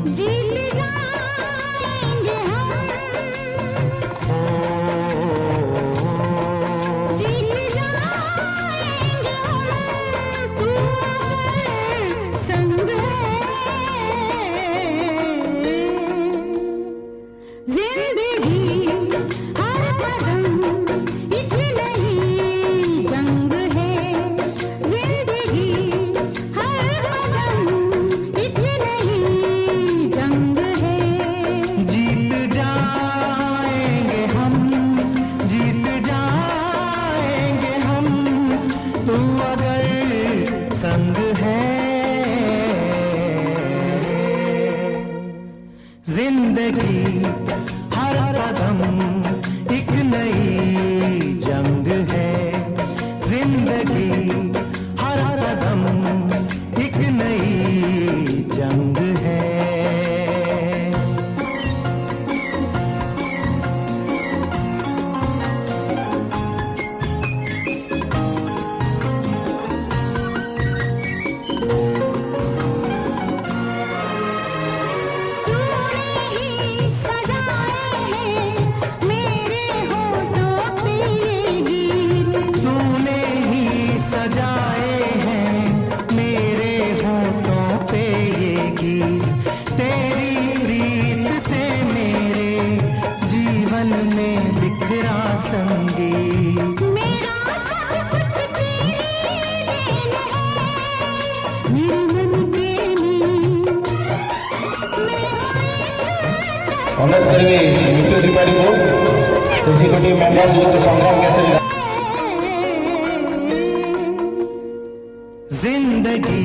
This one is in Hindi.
जीत जाएंगे हम, जीत जाएंगे हम, तू अगर संग है। जिंदगी हर कदम एक नई जंग है, जिंदगी हर कदम एक नई जंग है। जीत जाएंगे हम, जीत जाएंगे हम, तू अगर संग है। जिंदगी हर कदम एक नई जंग है, जिंदगी हर कदम एक नई जंग है। तूने ही सजाए हैं मेरे होठों पे ये गीत, तूने ही सजाए हैं मेरे होठों पे ये गीत, तेरी प्रीत से मेरे जीवन में बिखरा संगीत। मेरा सब कुछ तेरी देन है, मेरे मन प्रेमी। ଅନେକ ମିଟୁ ତ୍ରିପାଠୀଙ୍କୁ executive members with Sangram Keshari. जिंदगी